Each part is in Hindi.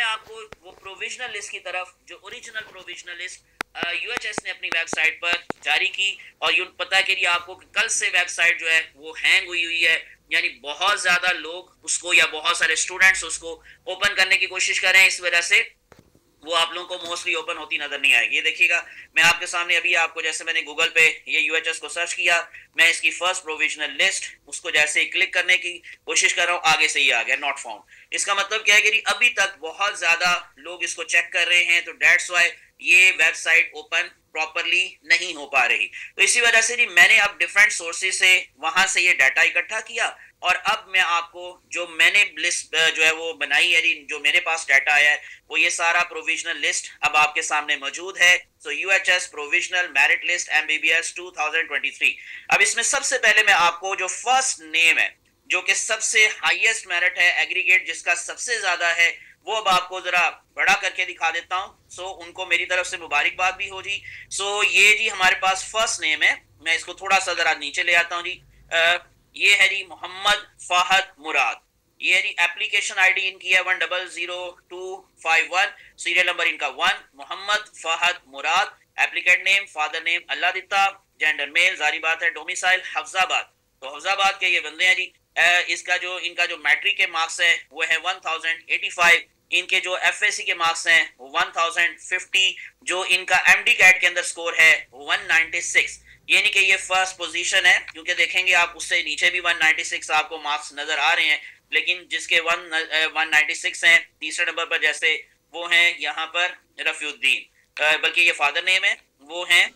आपको वो प्रोविजनल लिस्ट की तरफ, जो ओरिजिनल प्रोविजनल लिस्ट यूएचएस ने अपनी वेबसाइट पर जारी की, और ये पता करिए आपको कि कल से वेबसाइट जो है वो हैंग हुई है, यानी बहुत ज्यादा लोग उसको या बहुत सारे स्टूडेंट्स उसको ओपन करने की कोशिश कर रहे हैं, इस वजह से वो आप लोगों को मोस्टली ओपन होती नजर नहीं आएगी। ये देखिएगा, मैं आपके सामने अभी आपको, जैसे मैंने गूगल पे ये यूएचएस को सर्च किया, मैं इसकी फर्स्ट प्रोविजनल लिस्ट उसको जैसे ही क्लिक करने की कोशिश कर रहा हूँ, आगे से ही आ गया नॉट फाउंड। इसका मतलब क्या है कि अभी तक बहुत ज्यादा लोग इसको चेक कर रहे हैं, तो दैट्स व्हाई ये वेबसाइट ओपन प्रॉपरली नहीं हो पा रही। तो इसी वजह से जी मैंने अब डिफरेंट सोर्सेज से वहां से ये डाटा इकट्ठा किया, और अब मैं आपको जो मैंने लिस्ट जो है वो बनाई है, जो मेरे पास डाटा आया है, वो ये सारा प्रोविजनल लिस्ट अब आपके सामने मौजूद है। So UHS provisional merit list MBBS 2023। अब इसमें सबसे पहले मैं आपको जो फर्स्ट नेम है, जो कि सबसे हाईएस्ट मेरिट है, एग्रीगेट जिसका सबसे ज्यादा है, वो अब आपको जरा बड़ा करके दिखा देता हूं। सो उनको मेरी तरफ से मुबारकबाद भी हो जी। सो ये जी हमारे पास फर्स्ट नेम है, मैं इसको थोड़ा सा जरा नीचे ले आता हूं जी। ये है जी मोहम्मद फाहद मुराद। ये जी एप्लीकेशन आईडी इनकी है 100251, सीरियल नंबर इनका 1, मोहम्मद फाहद मुराद। एप्लीकेंट नेम फादर नेम अल्लाह दिता, जेंडर मेल, जारी बात है, डोमिसाइल हफ्जाबाद। तो हफ्जाबाद के ये बंदे हैं जी। इनका जो मैट्रिक के मार्क्स है वो है 1085, इनके जो एफएससी के मार्क्स हैं वो 1050, जो इनका एमडी कैट के अंदर स्कोर है 196। यानी कि ये फर्स्ट पोजीशन है, क्योंकि देखेंगे आप उससे नीचे भी 196 आपको मार्क्स नजर आ रहे हैं, लेकिन जिसके 196 हैं तीसरे नंबर पर, जैसे वो हैं यहाँ पर रफीउद्दीन, बल्कि ये फादर नेम है, वो हैं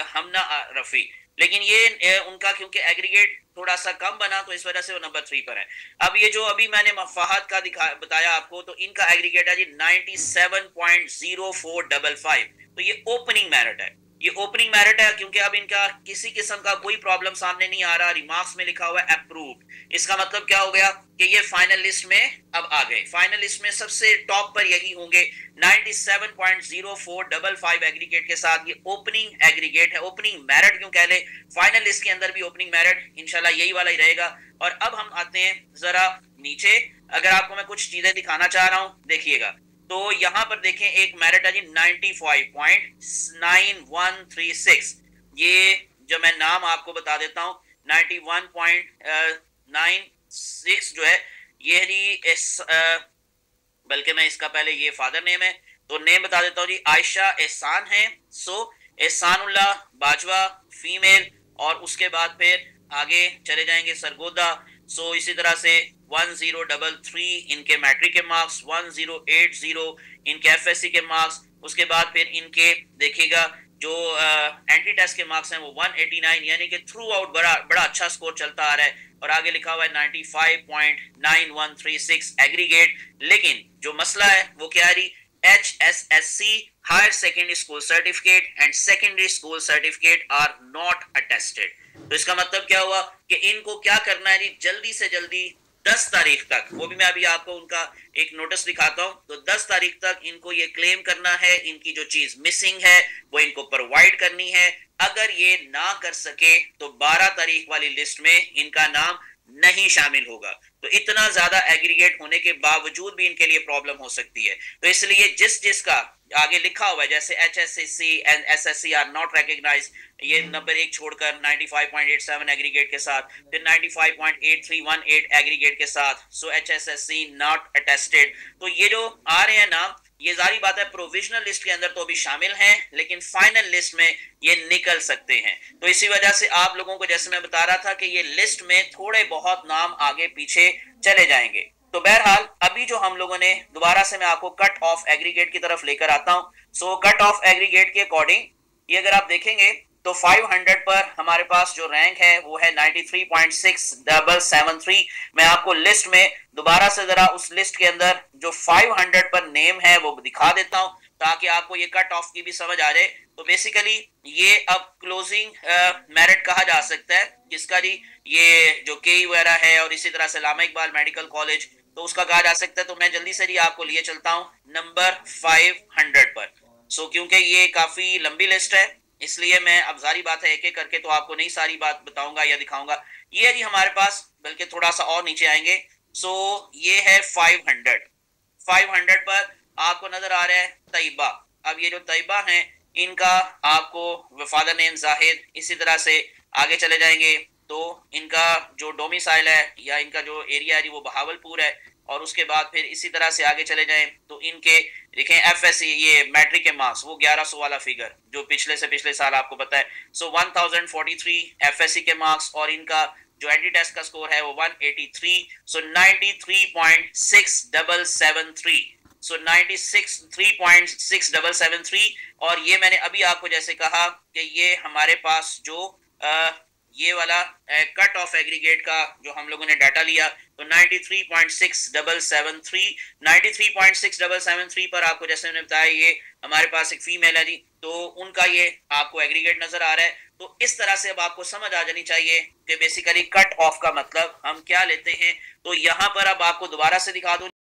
हमना रफी। लेकिन ये उनका क्योंकि एग्रीगेट थोड़ा सा कम बना, तो इस वजह से वो नंबर 3 पर है। अब ये जो अभी मैंने फहद का बताया आपको, तो इनका एग्रीगेट है जी 97.0455। तो ये ओपनिंग मेरिट है, ये ओपनिंग मेरिट है, क्योंकि अब इनका किसी किस्म का कोई प्रॉब्लम सामने नहीं आ रहा, रिमार्क्स में लिखा हुआ है अप्रूव्ड। इसका मतलब क्या हो गया कि ये फाइनल लिस्ट में अब आ गए। फाइनल लिस्ट में सबसे टॉप पर यही होंगे 97.0455 एग्रीगेट के साथ। ये ओपनिंग एग्रीगेट है, ओपनिंग मेरिट क्यों कह ले, फाइनल लिस्ट के अंदर भी ओपनिंग मेरिट इंशाल्लाह यही वाला ही रहेगा। और अब हम आते हैं जरा नीचे, अगर आपको मैं कुछ चीजें दिखाना चाह रहा हूं, देखिएगा। तो यहां पर देखें एक मेरिट है जी 95.9136। ये जो मैं नाम आपको बता देता हूं, 91.96 जो है ये जी बल्कि मैं इसका पहले ये फादर नेम है, तो नेम बता देता हूं जी, आयशा एहसान है। सो एहसानुल्लाह बाजवा फीमेल, और उसके बाद फिर आगे चले जाएंगे सरगोदा। सो इसी तरह से 1033 इनके मैट्रिक के मार्क्स, 1080 इनके एफएससी के मार्क्स, उसके बाद फिर इनके देखिएगा जो एंटी टेस्ट के मार्क्स हैं वो 189, यानी कि थ्रू आउट बड़ा अच्छा स्कोर चलता आ रहा है। और आगे लिखा हुआ है 95.9136 एग्रीगेट। लेकिन जो मसला है वो क्या है, HSSC higher secondary school certificate and secondary school certificate are not attested. तो इसका मतलब क्या हुआ कि इनको क्या करना है जी, जल्दी से जल्दी 10 तारीख तक, वो भी मैं अभी आपको उनका एक नोटिस दिखाता हूं, तो 10 तारीख तक इनको ये क्लेम करना है, इनकी जो चीज मिसिंग है वो इनको प्रोवाइड करनी है। अगर ये ना कर सके तो 12 तारीख वाली लिस्ट में इनका नाम नहीं शामिल होगा। तो इतना ज्यादा एग्रीगेट होने के बावजूद भी इनके लिए प्रॉब्लम हो सकती है। तो इसलिए जिसका आगे लिखा हुआ है, जैसे HSSC एंड SSC आर नॉट रिकॉग्नाइज्ड, ये नंबर 1 छोड़कर 95.87 एग्रीगेट के साथ, फिर 95.8318 एग्रीगेट के साथ, सो HSSC नॉट अटेस्टेड। तो ये जो आ रहे हैं नाम, ये जारी बात है प्रोविजनल लिस्ट के अंदर तो अभी शामिल हैं, लेकिन फाइनल लिस्ट में ये निकल सकते हैं। तो इसी वजह से आप लोगों को, जैसे मैं बता रहा था, कि ये लिस्ट में थोड़े बहुत नाम आगे पीछे चले जाएंगे। तो बहरहाल अभी जो हम लोगों ने, दोबारा से मैं आपको कट ऑफ एग्रीगेट की तरफ लेकर आता हूं। सो कट ऑफ एग्रीगेट के अकॉर्डिंग ये अगर आप देखेंगे तो 500 पर हमारे पास जो रैंक है वो है 93.6773। मैं आपको लिस्ट में दोबारा से जरा उस लिस्ट के अंदर जो 500 पर नेम है वो दिखा देता हूं, ताकि आपको ये कट ऑफ की भी समझ आ जाए। तो बेसिकली ये अब क्लोजिंग मेरिट कहा जा सकता है किसका जी, ये जो के वगैरह है, और इसी तरह से लामा इकबाल मेडिकल कॉलेज, तो उसका कहा जा सकता है। तो मैं जल्दी से जी आपको लिए चलता हूं नंबर 500 पर। सो क्योंकि ये काफी लंबी लिस्ट है, इसलिए मैं अब जारी बात है एक एक करके तो आपको नहीं सारी बात बताऊंगा या दिखाऊंगा। ये जी हमारे पास, बल्कि थोड़ा सा और नीचे आएंगे। सो ये है 500 पर आपको नजर आ रहा है तैयबा। अब ये जो तैयबा हैं इनका आपको फादर नेम जाहिद, इसी तरह से आगे चले जाएंगे तो इनका जो डोमिसाइल है या इनका जो एरिया है जी वो बहावलपुर है। और उसके बाद फिर इसी तरह से आगे चले जाएं तो इनके देखें एफएससी ये मैट्रिक के मार्क्स वो 1100 वाला फिगर जो पिछले से पिछले साल आपको पता है। सो 1043 एफएससी के मार्क्स और इनका जो एंटी टेस्ट का स्कोर है वो 183। सो 93.6773। सो 93.6773। और ये मैंने अभी आपको जैसे कहा कि ये हमारे पास जो ये वाला कट ऑफ एग्रीगेट का जो हम लोगों ने डाटा लिया तो 93.6773 93.6773 पर आपको जैसे मैंने बताया ये हमारे पास एक फीमेल है जी, तो उनका ये आपको एग्रीगेट नजर आ रहा है। तो इस तरह से अब आपको समझ आ जानी चाहिए कि बेसिकली कट ऑफ का मतलब हम क्या लेते हैं। तो यहाँ पर अब आपको दोबारा से दिखा दूं